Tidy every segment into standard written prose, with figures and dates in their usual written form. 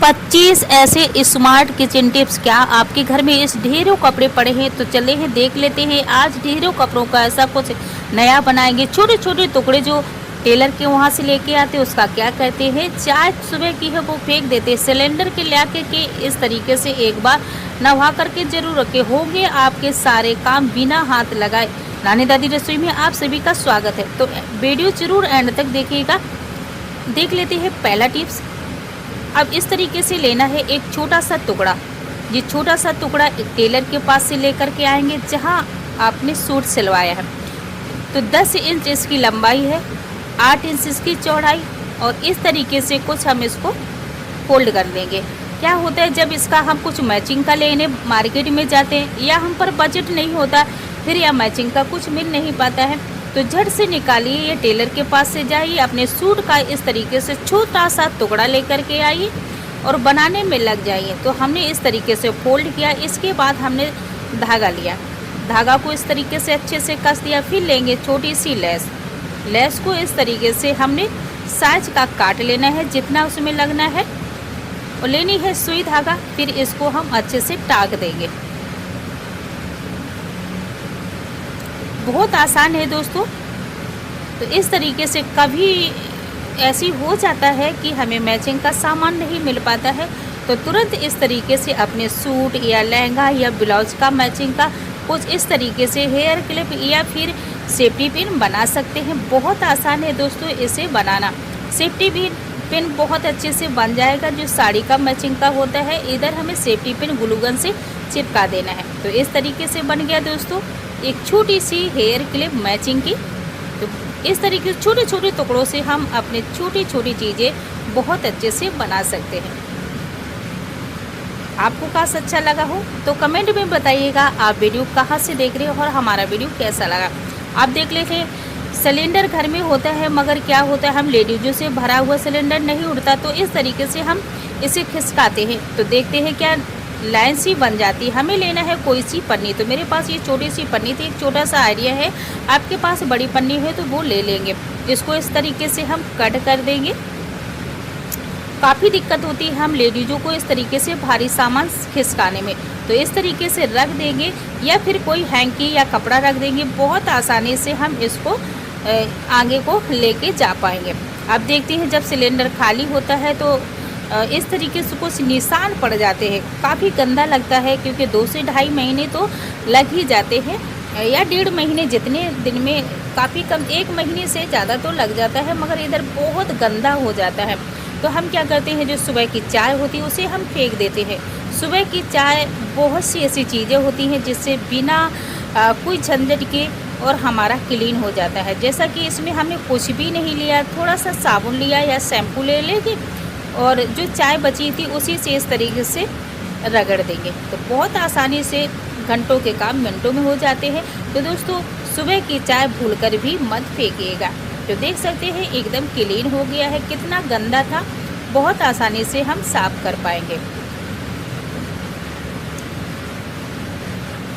25 ऐसे smart kitchen tips. क्या आपके घर में इस ढेरों कपड़े पड़े हैं? तो चले हैं देख लेते हैं। आज ढेरों कपड़ों का ऐसा कुछ नया बनाएंगे। छोटे छोटे टुकड़े जो टेलर के वहाँ से लेके आते हैं उसका क्या करते हैं, चाय सुबह की है वो फेंक देते हैं। सिलेंडर के लाके के इस तरीके से एक बार नहा करके जरूर रखे, होंगे आपके सारे काम बिना हाथ लगाए। नानी दादी रसोई में आप सभी का स्वागत है। तो वीडियो जरूर एंड तक देखिएगा। देख लेते हैं पहला टिप्स। अब इस तरीके से लेना है एक छोटा सा टुकड़ा। ये छोटा सा टुकड़ा एक टेलर के पास से लेकर के आएंगे जहां आपने सूट सिलवाया है। तो 10 इंच इसकी लंबाई है, 8 इंच इसकी चौड़ाई, और इस तरीके से कुछ हम इसको फोल्ड कर देंगे। क्या होता है, जब इसका हम कुछ मैचिंग का लेने मार्केट में जाते हैं या हम पर बजट नहीं होता, फिर या मैचिंग का कुछ मिल नहीं पाता है, तो झट से निकालिए, ये टेलर के पास से जाइए, अपने सूट का इस तरीके से छोटा सा टुकड़ा लेकर के आइए और बनाने में लग जाइए। तो हमने इस तरीके से फोल्ड किया। इसके बाद हमने धागा लिया, धागा को इस तरीके से अच्छे से कस दिया। फिर लेंगे छोटी सी लेस, लेस को इस तरीके से हमने साइज का काट लेना है जितना उसमें लगना है, और लेनी है सुई धागा। फिर इसको हम अच्छे से टाक देंगे। बहुत आसान है दोस्तों। तो इस तरीके से कभी ऐसी हो जाता है कि हमें मैचिंग का सामान नहीं मिल पाता है, तो तुरंत इस तरीके से अपने सूट या लहंगा या ब्लाउज का मैचिंग का कुछ इस तरीके से हेयर क्लिप या फिर सेफ्टी पिन बना सकते हैं। बहुत आसान है दोस्तों इसे बनाना। सेफ्टी पिन बहुत अच्छे से बन जाएगा। जो साड़ी का मैचिंग का होता है, इधर हमें सेफ्टी पिन ग्लू गन से चिपका देना है। तो इस तरीके से बन गया दोस्तों एक छोटी सी हेयर क्लिप मैचिंग की। तो इस तरीके से छोटे छोटे टुकड़ों से हम अपने छोटी छोटी चीज़ें बहुत अच्छे से बना सकते हैं। आपको काश अच्छा लगा हो तो कमेंट में बताइएगा आप वीडियो कहाँ से देख रहे हो और हमारा वीडियो कैसा लगा। आप देख लेते हैं, सिलेंडर घर में होता है, मगर क्या होता है, हम लेडीजों से भरा हुआ सिलेंडर नहीं उड़ता, तो इस तरीके से हम इसे खिसकाते हैं तो देखते हैं क्या लाइन सी बन जाती है। हमें लेना है कोई सी पन्नी। तो मेरे पास ये छोटी सी पन्नी थी, एक छोटा सा आइडिया है। आपके पास बड़ी पन्नी है तो वो ले लेंगे। इसको इस तरीके से हम कट कर देंगे। काफ़ी दिक्कत होती है हम लेडीजों को इस तरीके से भारी सामान खिसकाने में, तो इस तरीके से रख देंगे या फिर कोई हैंकी या कपड़ा रख देंगे। बहुत आसानी से हम इसको आगे को लेके जा पाएंगे। अब देखते हैं जब सिलेंडर खाली होता है तो इस तरीके से कुछ निशान पड़ जाते हैं। काफ़ी गंदा लगता है क्योंकि 2 से ढाई महीने तो लग ही जाते हैं, या 1.5 महीने, जितने दिन में काफ़ी कम, 1 महीने से ज़्यादा तो लग जाता है, मगर इधर बहुत गंदा हो जाता है। तो हम क्या करते हैं, जो सुबह की चाय होती है उसे हम फेंक देते हैं। सुबह की चाय बहुत सी ऐसी चीज़ें होती हैं जिससे बिना कोई झंझट के और हमारा क्लीन हो जाता है। जैसा कि इसमें हमने कुछ भी नहीं लिया, थोड़ा सा साबुन लिया या शैम्पू ले लेंगे और जो चाय बची थी उसी से इस तरीके से रगड़ देंगे। तो बहुत आसानी से घंटों के काम मिनटों में हो जाते हैं। तो दोस्तों सुबह की चाय भूलकर भी मत फेंकिएगा। तो देख सकते हैं एकदम क्लीन हो गया है। कितना गंदा था, बहुत आसानी से हम साफ कर पाएंगे।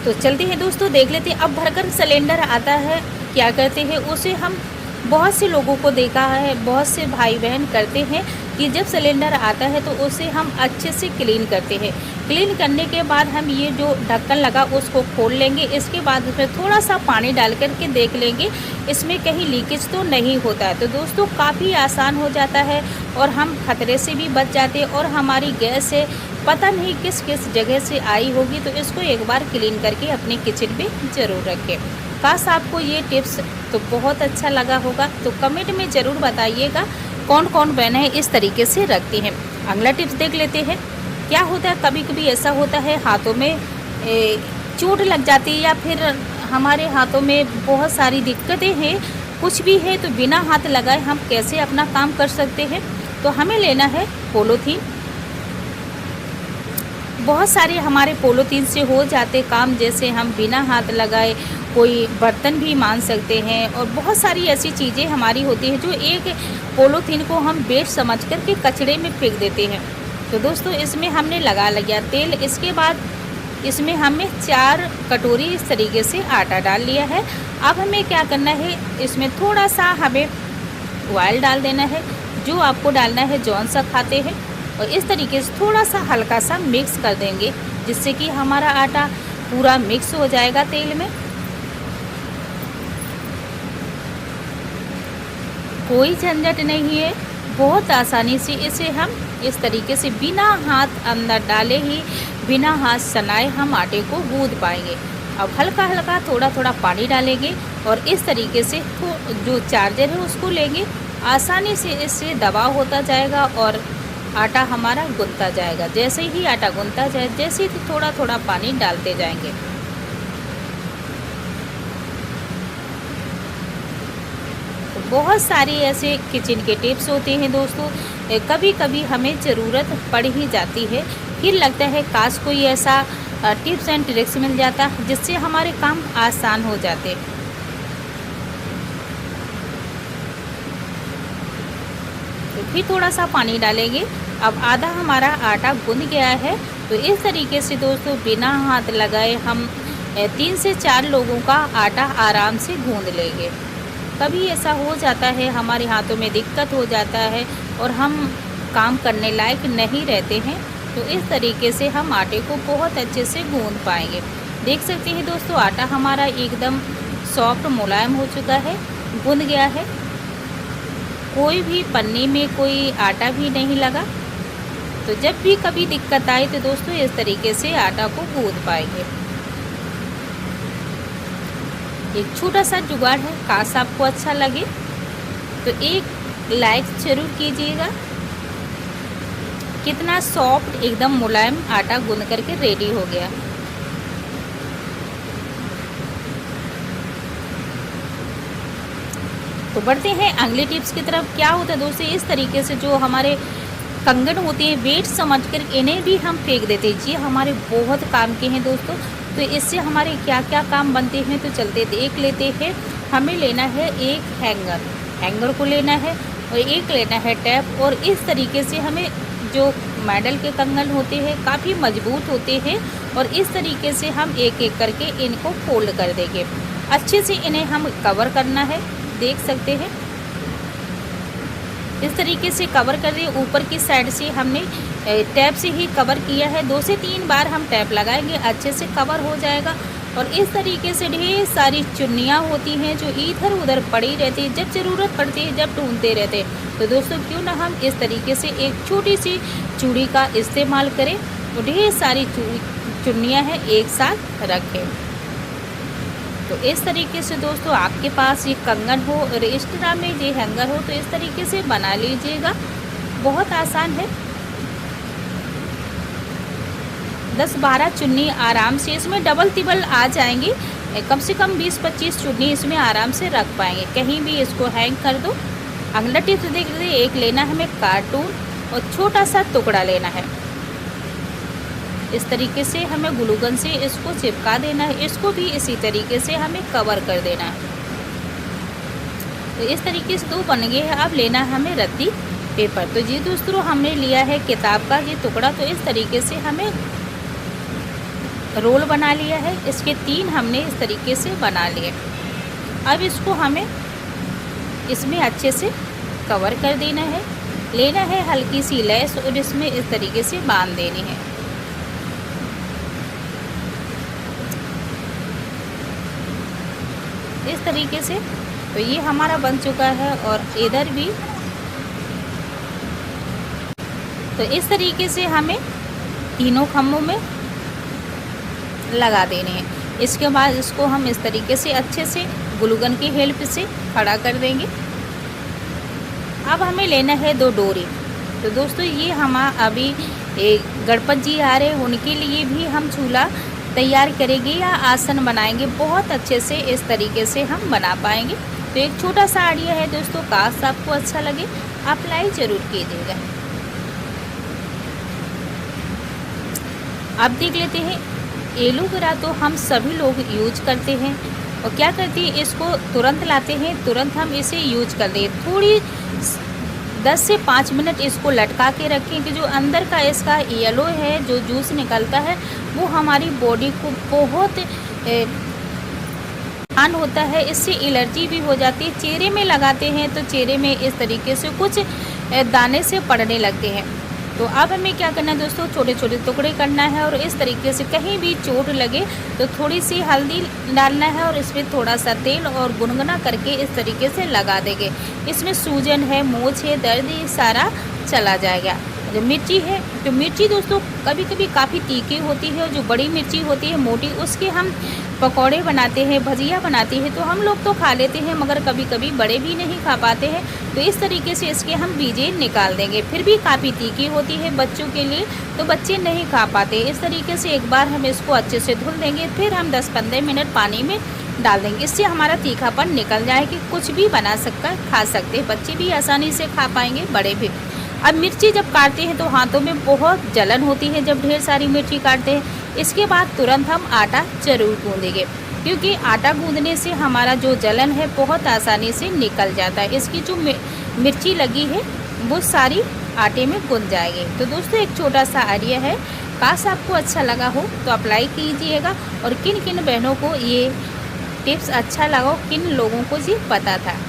तो चलते हैं दोस्तों, देख लेते हैं। अब भरकर सिलेंडर आता है, क्या करते हैं उसे हम बहुत से लोगों को देखा है, बहुत से भाई बहन करते हैं कि जब सिलेंडर आता है तो उसे हम अच्छे से क्लीन करते हैं। क्लीन करने के बाद हम ये जो ढक्कन लगा उसको खोल लेंगे। इसके बाद उसमें थोड़ा सा पानी डाल करके देख लेंगे इसमें कहीं लीकेज तो नहीं होता है। तो दोस्तों काफ़ी आसान हो जाता है और हम खतरे से भी बच जाते हैं। और हमारी गैस से पता नहीं किस किस जगह से आई होगी, तो इसको एक बार क्लीन करके अपने किचन में ज़रूर रखें। काश आपको ये टिप्स तो बहुत अच्छा लगा होगा, तो कमेंट में ज़रूर बताइएगा कौन कौन बहनें इस तरीके से रखती हैं। अगला टिप्स देख लेते हैं। क्या होता है, कभी कभी ऐसा होता है हाथों में चोट लग जाती है, या फिर हमारे हाथों में बहुत सारी दिक्कतें हैं, कुछ भी है, तो बिना हाथ लगाए हम कैसे अपना काम कर सकते हैं। तो हमें लेना है पॉलीथीन। बहुत सारे हमारे पॉलीथीन से हो जाते काम, जैसे हम बिना हाथ लगाए कोई बर्तन भी मान सकते हैं, और बहुत सारी ऐसी चीज़ें हमारी होती हैं जो एक पॉलीथीन को हम वेस्ट समझ कर के कचड़े में फेंक देते हैं। तो दोस्तों इसमें हमने लगा लिया तेल। इसके बाद इसमें हमें 4 कटोरी इस तरीके से आटा डाल लिया है। अब हमें क्या करना है, इसमें थोड़ा सा हमें ऑयल डाल देना है। जो आपको डालना है, जौन सा खाते हैं और इस तरीके से थोड़ा सा हल्का सा मिक्स कर देंगे, जिससे कि हमारा आटा पूरा मिक्स हो जाएगा तेल में। कोई झंझट नहीं है, बहुत आसानी से इसे हम इस तरीके से बिना हाथ अंदर डाले ही, बिना हाथ सनाए हम आटे को गूंद पाएंगे। अब हल्का हल्का थोड़ा थोड़ा पानी डालेंगे और इस तरीके से जो चार्जर है उसको लेंगे, आसानी से इससे दबाव होता जाएगा और आटा हमारा गूंथता जाएगा। जैसे ही आटा गूंथता जाए, जैसे ही थोड़ा थोड़ा पानी डालते जाएंगे। बहुत सारे ऐसे किचन के टिप्स होते हैं दोस्तों, कभी कभी हमें ज़रूरत पड़ ही जाती है, फिर लगता है काश कोई ऐसा टिप्स एंड ट्रिक्स मिल जाता जिससे हमारे काम आसान हो जाते। तो फिर थोड़ा सा पानी डालेंगे। अब आधा हमारा आटा गूंथ गया है। तो इस तरीके से दोस्तों बिना हाथ लगाए हम 3 से 4 लोगों का आटा आराम से गूंथ लेंगे। कभी ऐसा हो जाता है हमारे हाथों में दिक्कत हो जाता है और हम काम करने लायक नहीं रहते हैं, तो इस तरीके से हम आटे को बहुत अच्छे से गूंथ पाएंगे। देख सकते हैं दोस्तों आटा हमारा एकदम सॉफ्ट मुलायम हो चुका है, गूंथ गया है। कोई भी पन्नी में कोई आटा भी नहीं लगा। तो जब भी कभी दिक्कत आए तो दोस्तों इस तरीके से आटा को गूंथ पाएंगे। एक छोटा सा जुगाड़ है, काश आपको अच्छा लगे तो एक लाइक ज़रूर कीजिएगा। कितना सॉफ्ट एकदम मुलायम आटा गूंथ करके रेडी हो गया। तो बढ़ते हैं अगले टिप्स की तरफ। क्या होता है दोस्तों, इस तरीके से जो हमारे कंगन होते हैं, वेट समझकर इन्हें भी हम फेंक देते हैं। ये हमारे बहुत काम के हैं दोस्तों। तो इससे हमारे क्या क्या काम बनते हैं तो चलते देख लेते हैं। हमें लेना है एक हैंगर को लेना है और एक लेना है टैप। और इस तरीके से हमें जो मेडल के कंगन होते हैं काफ़ी मजबूत होते हैं और इस तरीके से हम एक एक करके इनको फोल्ड कर देंगे। अच्छे से इन्हें हम कवर करना है, देख सकते हैं इस तरीके से कवर कर दिए। ऊपर की साइड से हमने टैप से ही कवर किया है। 2 से 3 बार हम टैप लगाएंगे, अच्छे से कवर हो जाएगा। और इस तरीके से ढेर सारी चुन्नियाँ होती हैं जो इधर उधर पड़ी रहती है, जब ज़रूरत पड़ती है जब ढूंढते रहते हैं। तो दोस्तों क्यों ना हम इस तरीके से एक छोटी सी चूड़ी का इस्तेमाल करें तो ढेर सारी चुन्नियाँ हैं एक साथ रखें। तो इस तरीके से दोस्तों आपके पास ये कंगन हो और एक्स्ट्रा में ये हैंगर हो तो इस तरीके से बना लीजिएगा। बहुत आसान है। 10-12 चुन्नी आराम से इसमें डबल तिबल आ जाएंगी। कम से कम 20-25 चुन्नी इसमें आराम से रख पाएंगे। कहीं भी इसको हैंग कर दो। अगला टिप्स देख लीजिए। एक लेना है हमें कार्टून और छोटा सा टुकड़ा लेना है। इस तरीके से हमें ग्लू गन से इसको चिपका देना है। इसको भी इसी तरीके से हमें कवर कर देना है। तो इस तरीके से 2 बन गए हैं। अब लेना है हमें रद्दी पेपर। तो जी दोस्तों हमने लिया है किताब का ये टुकड़ा। तो इस तरीके से हमें रोल बना लिया है। इसके 3 हमने इस तरीके से बना लिए। अब इसको हमें इसमें अच्छे से कवर कर देना है। लेना है हल्की सी लेस और इसमें इस तरीके से बांध देनी है। इस तरीके से तो ये हमारा बन चुका है। और इधर भी तो इस तरीके से हमें तीनों खम्भों में लगा देने हैं। इसके बाद इसको हम इस तरीके से अच्छे से ग्लू गन की हेल्प से खड़ा कर देंगे। अब हमें लेना है 2 डोरी। तो दोस्तों ये हम अभी गणपति जी आ रहे हैं, उनके लिए भी हम झूला तैयार करेंगे या आसन बनाएंगे। बहुत अच्छे से इस तरीके से हम बना पाएंगे। तो एक छोटा सा आइडिया है दोस्तों, काश आपको अच्छा लगे आप लाइक ज़रूर कीजिएगा। अब देख लेते हैं एलोवेरा। तो हम सभी लोग यूज करते हैं और क्या करते हैं इसको तुरंत लाते हैं, तुरंत हम इसे यूज कर दें। थोड़ी 10 से 5 मिनट इसको लटका के रखें कि जो अंदर का इसका येलो है जो जूस निकलता है वो हमारी बॉडी को बहुत नुकसान होता है। इससे एलर्जी भी हो जाती है। चेहरे में लगाते हैं तो चेहरे में इस तरीके से कुछ दाने से पड़ने लगते हैं। तो अब हमें क्या करना है दोस्तों, छोटे छोटे टुकड़े करना है और इस तरीके से कहीं भी चोट लगे तो थोड़ी सी हल्दी डालना है और इसमें थोड़ा सा तेल और गुनगुना करके इस तरीके से लगा देंगे। इसमें सूजन है, मोच है, दर्द, ये सारा चला जाएगा। जो मिर्ची है, तो मिर्ची दोस्तों कभी कभी काफ़ी तीखी होती है और जो बड़ी मिर्ची होती है मोटी, उसके हम पकौड़े बनाते हैं, भजिया बनाते हैं, तो हम लोग तो खा लेते हैं मगर कभी कभी बड़े भी नहीं खा पाते हैं। तो इस तरीके से इसके हम बीजे निकाल देंगे। फिर भी काफ़ी तीखी होती है बच्चों के लिए, तो बच्चे नहीं खा पाते। इस तरीके से एक बार हम इसको अच्छे से धुल देंगे, फिर हम 10-15 मिनट पानी में डाल देंगे। इससे हमारा तीखापन निकल जाएगी। कुछ भी बना सकता खा सकते हैं, बच्चे भी आसानी से खा पाएंगे, बड़े भी। अब मिर्ची जब काटते हैं तो हाथों में बहुत जलन होती है जब ढेर सारी मिर्ची काटते हैं। इसके बाद तुरंत हम आटा जरूर गूंदेंगे, क्योंकि आटा गूंदने से हमारा जो जलन है बहुत आसानी से निकल जाता है। इसकी जो मिर्ची लगी है वो सारी आटे में गूंद जाएगी। तो दोस्तों एक छोटा सा आइडिया है, काश आपको अच्छा लगा हो तो अप्लाई कीजिएगा। और किन किन बहनों को ये टिप्स अच्छा लगा हो, किन लोगों को ये पता था।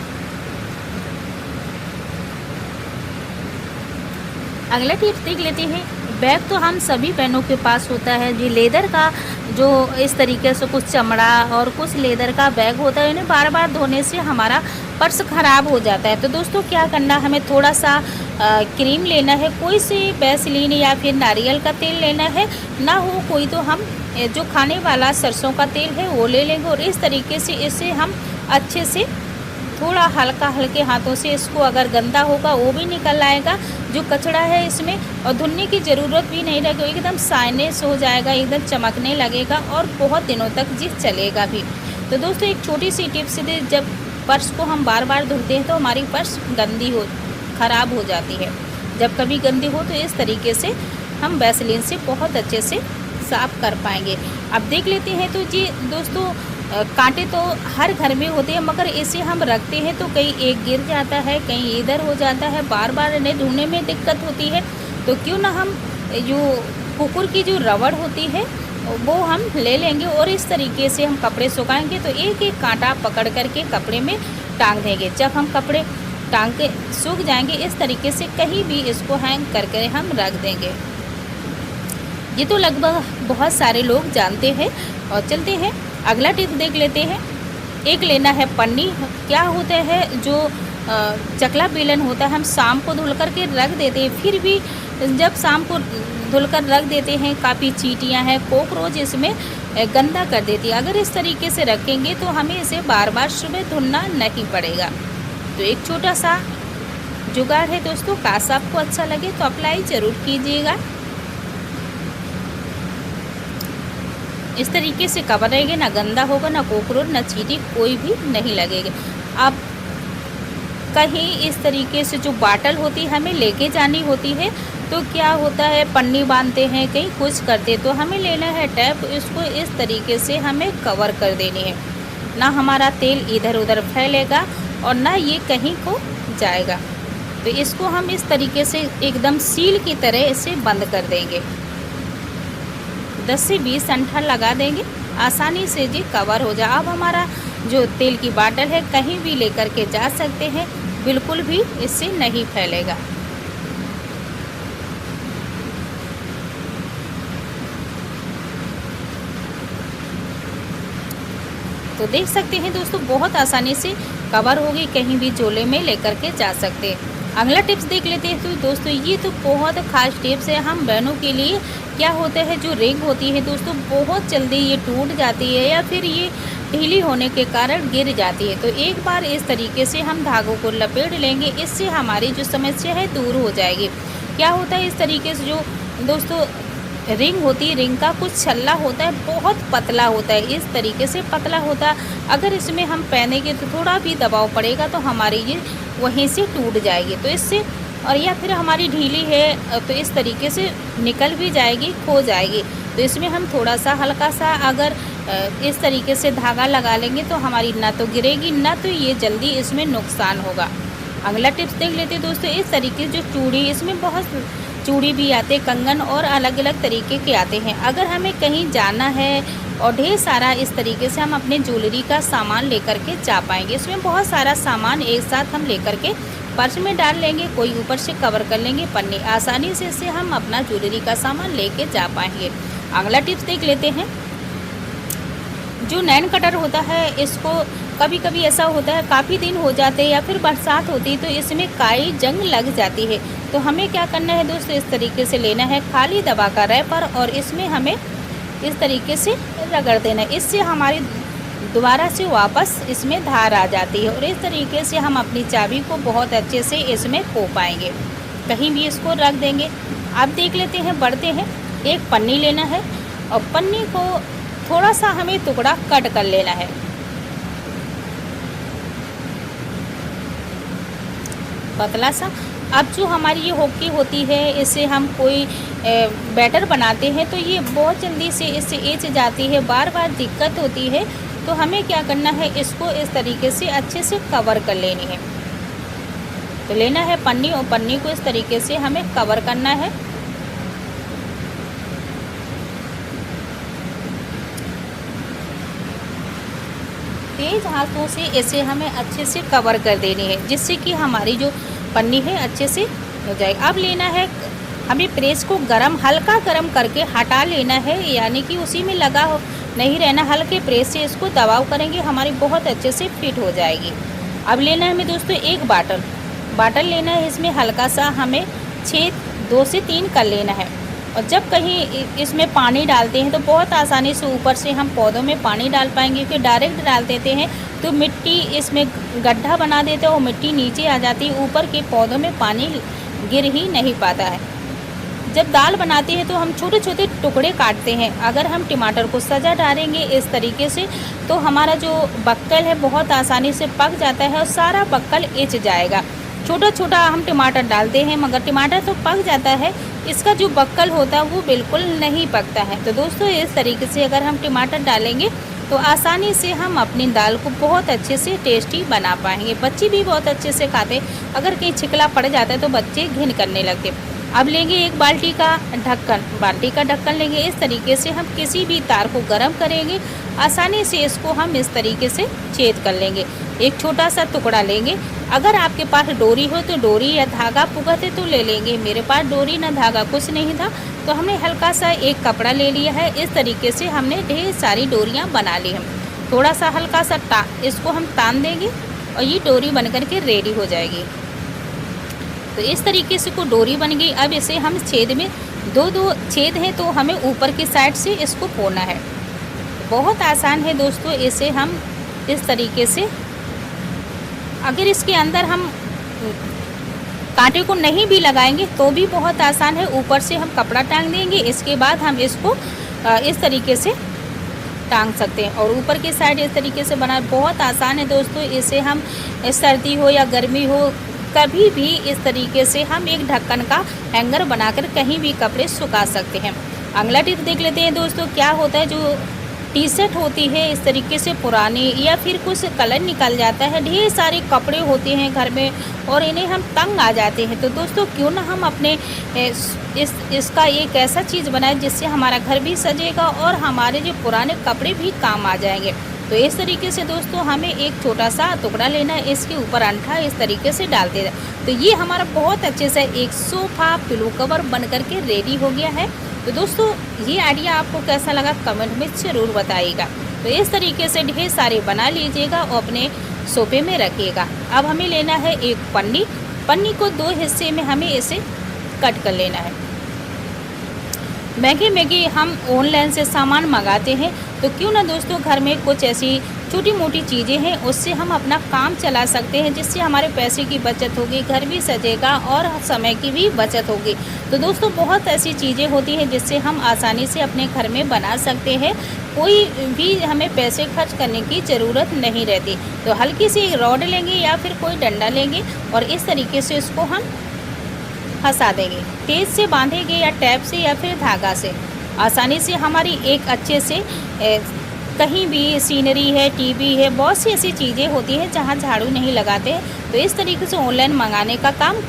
अगला टिप्स देख लेते हैं। बैग तो हम सभी बहनों के पास होता है जी, लेदर का, जो इस तरीके से कुछ चमड़ा और कुछ लेदर का बैग होता है। इन्हें बार बार धोने से हमारा पर्स ख़राब हो जाता है। तो दोस्तों क्या करना, हमें थोड़ा सा क्रीम लेना है, कोई सी वैसलीन या फिर नारियल का तेल लेना है, ना हो कोई तो हम जो खाने वाला सरसों का तेल है वो ले लेंगे। और इस तरीके से इसे हम अच्छे से थोड़ा हल्के हाथों से, इसको अगर गंदा होगा वो भी निकल आएगा जो कचड़ा है इसमें, और धुलने की ज़रूरत भी नहीं रहेगी। एकदम शाइनेस हो जाएगा, एकदम चमकने लगेगा और बहुत दिनों तक जी चलेगा भी। तो दोस्तों एक छोटी सी टिप्स दे, जब पर्स को हम बार बार धुलते हैं तो हमारी पर्स ख़राब हो जाती है। जब कभी गंदी हो तो इस तरीके से हम वैसलीन से बहुत अच्छे से साफ़ कर पाएंगे। अब देख लेते हैं। तो जी दोस्तों कांटे तो हर घर में होते हैं, मगर इसे हम रखते हैं तो कहीं एक गिर जाता है, कहीं इधर हो जाता है, बार बार इन्हें ढूंढने में दिक्कत होती है। तो क्यों ना हम जो कुकुर की जो रबड़ होती है वो हम ले लेंगे और इस तरीके से हम कपड़े सुखाएंगे तो एक एक कांटा पकड़ करके कपड़े में टांग देंगे। जब हम कपड़े टांग के सूख जाएंगे इस तरीके से कहीं भी इसको हैंग करके हम रख देंगे। ये तो लगभग बहुत सारे लोग जानते हैं। और चलते हैं अगला टिप्स देख लेते हैं। एक लेना है पन्नी। क्या होता है, जो चकला बेलन होता है हम शाम को धुल करके रख देते हैं, फिर भी जब शाम को धुलकर रख देते हैं काफ़ी चींटियां हैं, कॉकरोच इसमें गंदा कर देती है। अगर इस तरीके से रखेंगे तो हमें इसे बार बार सुबह धुलना नहीं पड़ेगा। तो एक छोटा सा जुगाड़ है दोस्तों, काश आपको अच्छा लगे तो अप्लाई ज़रूर कीजिएगा। इस तरीके से कवर रहेगा, ना गंदा होगा, ना कॉकरोच, ना चींटी, कोई भी नहीं लगेगा। अब कहीं इस तरीके से जो बाटल होती है हमें लेके जानी होती है, तो क्या होता है पन्नी बांधते हैं, कहीं कुछ करते, तो हमें लेना है टैप। इसको इस तरीके से हमें कवर कर देनी है, ना हमारा तेल इधर उधर फैलेगा और ना ये कहीं को जाएगा। तो इसको हम इस तरीके से एकदम सील की तरह इसे बंद कर देंगे। 10 से 20 अंठा लगा देंगे, आसानी से जी कवर हो जाए। अब हमारा जो तेल की बाटल है कहीं भी लेकर के जा सकते हैं, बिल्कुल भी इससे नहीं फैलेगा। तो देख सकते हैं दोस्तों बहुत आसानी से कवर होगी, कहीं भी झोले में लेकर के जा सकते हैं। अगला टिप्स देख लेते हैं। तो दोस्तों ये तो बहुत खास टिप्स है हम बहनों के लिए। क्या होता है, जो रिंग होती है दोस्तों बहुत जल्दी ये टूट जाती है या फिर ये ढीली होने के कारण गिर जाती है। तो एक बार इस तरीके से हम धागों को लपेट लेंगे, इससे हमारी जो समस्या है दूर हो जाएगी। क्या होता है, इस तरीके से जो दोस्तों रिंग होती है, रिंग का कुछ छल्ला होता है बहुत पतला होता है, इस तरीके से पतला होता है। अगर इसमें हम पहनेंगे तो थोड़ा भी दबाव पड़ेगा तो हमारी ये वहीं से टूट जाएगी। तो इससे, और या फिर हमारी ढीली है तो इस तरीके से निकल भी जाएगी, खो जाएगी। तो इसमें हम थोड़ा सा हल्का सा अगर इस तरीके से धागा लगा लेंगे तो हमारी ना तो गिरेगी, ना तो ये जल्दी इसमें नुकसान होगा। अगला टिप्स देख लेते हैं दोस्तों। इस तरीके से जो चूड़ी, इसमें बहुत चूड़ी भी आते, कंगन और अलग अलग तरीके के आते हैं। अगर हमें कहीं जाना है और ढेर सारा इस तरीके से हम अपने ज्वेलरी का सामान लेकर के जा पाएंगे। इसमें बहुत सारा सामान एक साथ हम लेकर के पर्स में डाल लेंगे, कोई ऊपर से कवर कर लेंगे पन्नी, आसानी से इससे हम अपना ज्वेलरी का सामान लेके जा पाएंगे। अगला टिप्स देख लेते हैं। जो नैन कटर होता है, इसको कभी कभी ऐसा होता है काफ़ी दिन हो जाते हैं या फिर बरसात होती है तो इसमें काई जंग लग जाती है। तो हमें क्या करना है दोस्तों, इस तरीके से लेना है खाली दबा का रैपर और इसमें हमें इस तरीके से रगड़ देना है। इससे हमारी दोबारा से वापस इसमें धार आ जाती है और इस तरीके से हम अपनी चाबी को बहुत अच्छे से इसमें खो पाएंगे। कहीं भी इसको रख देंगे। अब देख लेते हैं, बढ़ते हैं। एक पन्नी लेना है और पन्नी को थोड़ा सा हमें टुकड़ा कट कर लेना है। पतला सा। अब जो हमारी ये होकी होती है, इससे हम कोई बैटर बनाते हैं तो ये बहुत जल्दी से इससे एच जाती है, बार बार दिक्कत होती है। तो हमें क्या करना है, इसको इस तरीके से अच्छे से कवर कर लेनी है। तो लेना है पन्नी और पन्नी को इस तरीके से हमें कवर करना है। तेज हाथों से इसे हमें अच्छे से कवर कर देनी है, जिससे कि हमारी जो पन्नी है अच्छे से हो जाए। अब लेना है हमें प्रेस को हल्का गरम करके हटा लेना है, यानी कि उसी में लगा हो नहीं रहना। हल्के प्रेस से इसको दबाव करेंगे, हमारी बहुत अच्छे से फिट हो जाएगी। अब लेना है हमें दोस्तों एक बाटल लेना है। इसमें हल्का सा हमें छेद 2 से 3 कर लेना है। और जब कहीं इसमें पानी डालते हैं तो बहुत आसानी से ऊपर से हम पौधों में पानी डाल पाएंगे, क्योंकि डायरेक्ट डाल देते हैं तो मिट्टी इसमें गड्ढा बना देते हैं और मिट्टी नीचे आ जाती है, ऊपर के पौधों में पानी गिर ही नहीं पाता है। जब दाल बनाते हैं तो हम छोटे छोटे टुकड़े काटते हैं। अगर हम टमाटर को सजा डालेंगे इस तरीके से तो हमारा जो बक्कल है बहुत आसानी से पक जाता है और सारा बक्कल इच जाएगा। छोटा छोटा हम टमाटर डालते हैं मगर टमाटर तो पक जाता है, इसका जो बक्कल होता है वो बिल्कुल नहीं पकता है। तो दोस्तों इस तरीके से अगर हम टमाटर डालेंगे तो आसानी से हम अपनी दाल को बहुत अच्छे से टेस्टी बना पाएंगे। बच्चे भी बहुत अच्छे से खाते, अगर कहीं छिकला पड़ जाता है तो बच्चे घिन करने लगते। अब लेंगे एक बाल्टी का ढक्कन लेंगे। इस तरीके से हम किसी भी तार को गर्म करेंगे, आसानी से इसको हम इस तरीके से छेद कर लेंगे। एक छोटा सा टुकड़ा लेंगे। अगर आपके पास डोरी हो तो डोरी या धागा पुगत है तो ले लेंगे। मेरे पास डोरी ना धागा कुछ नहीं था तो हमने हल्का सा एक कपड़ा ले लिया है। इस तरीके से हमने ढेर सारी डोरियाँ बना ली हैं। थोड़ा सा हल्का सा इसको हम तान देंगे और ये डोरी बन कर के रेडी हो जाएगी। तो इस तरीके से को डोरी बन गई। अब इसे हम छेद में दो छेद हैं तो हमें ऊपर की साइड से इसको फोड़ना है। बहुत आसान है दोस्तों, इसे हम इस तरीके से, अगर इसके अंदर हम कांटे को नहीं भी लगाएंगे तो भी बहुत आसान है। ऊपर से हम कपड़ा टांग देंगे, इसके बाद हम इसको इस तरीके से टांग सकते हैं और ऊपर की साइड इस तरीके से बना। बहुत आसान है दोस्तों, इसे हम सर्दी हो या गर्मी हो कभी भी इस तरीके से हम एक ढक्कन का हैंगर बनाकर कहीं भी कपड़े सुखा सकते हैं। अगला टिप देख लेते हैं दोस्तों। क्या होता है, जो टी शर्ट होती है इस तरीके से पुरानी या फिर कुछ कलर निकल जाता है, ढेर सारे कपड़े होते हैं घर में और इन्हें हम तंग आ जाते हैं, तो दोस्तों क्यों ना हम अपने इसका एक ऐसा चीज़ बनाएं जिससे हमारा घर भी सजेगा और हमारे जो पुराने कपड़े भी काम आ जाएंगे। तो इस तरीके से दोस्तों हमें एक छोटा सा टुकड़ा लेना है, इसके ऊपर अंठा इस तरीके से डाल देना। तो ये हमारा बहुत अच्छे से एक सोफा पिलो कवर बन करके रेडी हो गया है। तो दोस्तों ये आइडिया आपको कैसा लगा कमेंट में ज़रूर बताइएगा। तो इस तरीके से ढेर सारे बना लीजिएगा और अपने सोफे में रखिएगा। अब हमें लेना है एक पन्नी को 2 हिस्से में हमें इसे कट कर लेना है। महंगे हम ऑनलाइन से सामान मंगाते हैं, तो क्यों ना दोस्तों घर में कुछ ऐसी छोटी मोटी चीज़ें हैं उससे हम अपना काम चला सकते हैं, जिससे हमारे पैसे की बचत होगी, घर भी सजेगा और समय की भी बचत होगी। तो दोस्तों बहुत ऐसी चीज़ें होती हैं जिससे हम आसानी से अपने घर में बना सकते हैं, कोई भी हमें पैसे खर्च करने की ज़रूरत नहीं रहती। तो हल्की सी रॉड लेंगे या फिर कोई डंडा लेंगे और इस तरीके से इसको हम फंसा देंगे, तेज से बांधेंगे या टैप से या फिर धागा से। आसानी से हमारी एक अच्छे से कहीं भी सीनरी है, टीवी है, बहुत सी ऐसी चीज़ें होती हैं जहाँ झाड़ू नहीं लगाते, तो इस तरीके से ऑनलाइन मंगाने का काम